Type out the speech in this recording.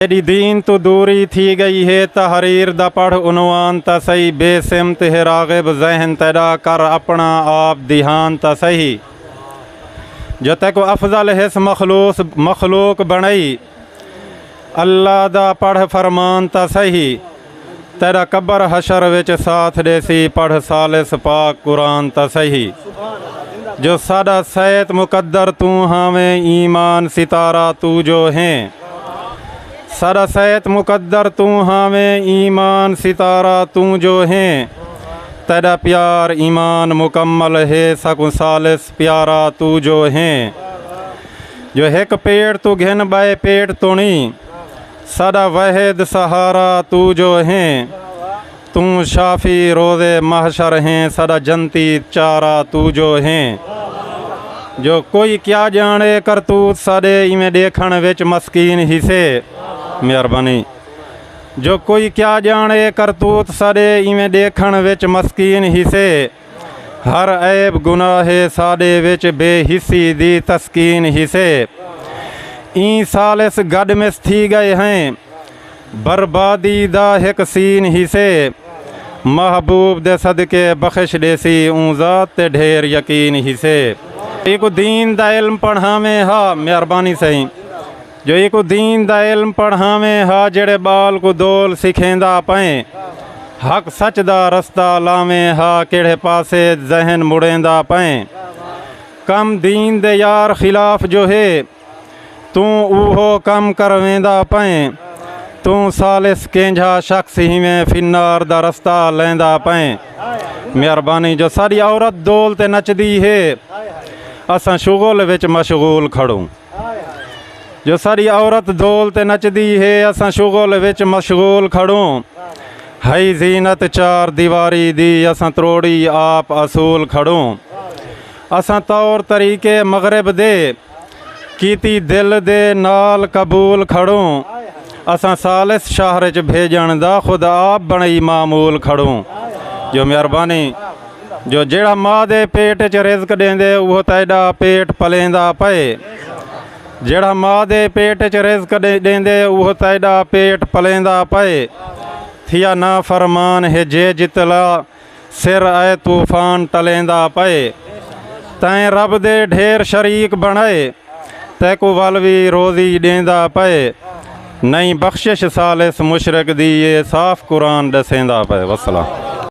तेरी दीन तो दूरी थी गई है तहरीर दा पढ़ उनवान ता सही बेसिमत है रागिब जहन तेरा कर अपना आप ध्यान ता सही। जो तेको अफजल हिस मखलूक बनई अल्लाह दा पढ़ फरमान ता सही। तेरा कबर हशर विच साथ देसी पढ़ सालिस पाक कुरान ता सही। जो सादा सैत मुकद्दर तू हावें ईमान सितारा तू जो हैं। सारा सैत मुकद्दर तू हावें ईमान सितारा तू जो हैं। तेरा प्यार ईमान मुकम्मल है सकु सालिस प्यारा तू जो हैं। जो एक पेड़ तू घिन बाए पेट तुणी सदा वहद सहारा तू जो हैं। तू शाफी रोज़े महशर हैं सदा जनती चारा तू जो हैं। जो कोई क्या जाने करतूत साडे इवें देखण विच मस्कीन हिसे मेहरबानी। जो कोई क्या जाने करतूत साडे इवें देखण विच मस्कीन हिसे। हर ऐब गुनाहे साडे विच बेहिस्सी दी तस्कीन हिसे। ई सालिस गड मिस थी गए हैं बर्बादी दा हिक सीन हिसे। महबूब दे सदके बख्श देसी ऊज़ात ते ढेर यकीन हिसे। एक दीन दा इल्म पढ़ावें हा मेहरबानी सही। जो एक दीन दा इल्म पढ़ावें हा जेड़े बाल को दोल सिखेंदा पए। हक सच दा रस्ता लावें हा केड़े पासे जहन मुड़ेंदा पए। कम दीन दे यार खिलाफ जो है तू ऊहो कम करवेंदा पए। तू सालिस केंझा शख्स ही में फिन्नार दा रस्ता लेंदा पए मेहरबानी। जो सारी औरत दोल ते नचदी है असां शुगल विच मशगूल खड़ूं। जो सारी औरत दोल ते नचदी है असां शुगल विच मशगूल खड़ूं। हई जीनत चार दीवारी दी असां त्रोड़ी आप असूल खड़ूं। असां तौर तरीके मगरिब दे कीती दिल दे नाल कबूल खड़ूं। असां सालिस शहर च भेजण दा खुद आप बणई मामूल खड़ूं। जो मेहरबानी जो जेड़ा माँ दे पेट च रिज़्क देंदे वो तेरा पेट पलेंदा पए। जेड़ा माँ दे पेट च रिज़्क देंदे वो तेरा पेट पलेंदा पए। थिया ना फरमान है जे जितला सिर आए तूफान टलेंदा पए। तैं रब दे ढेर शरीक बनाए तैको वलवी रोज़ी देंदा पए। नई बख्शिश सालिस मुशरक दी ये साफ कुरान दसेंदा पए। वसलाम।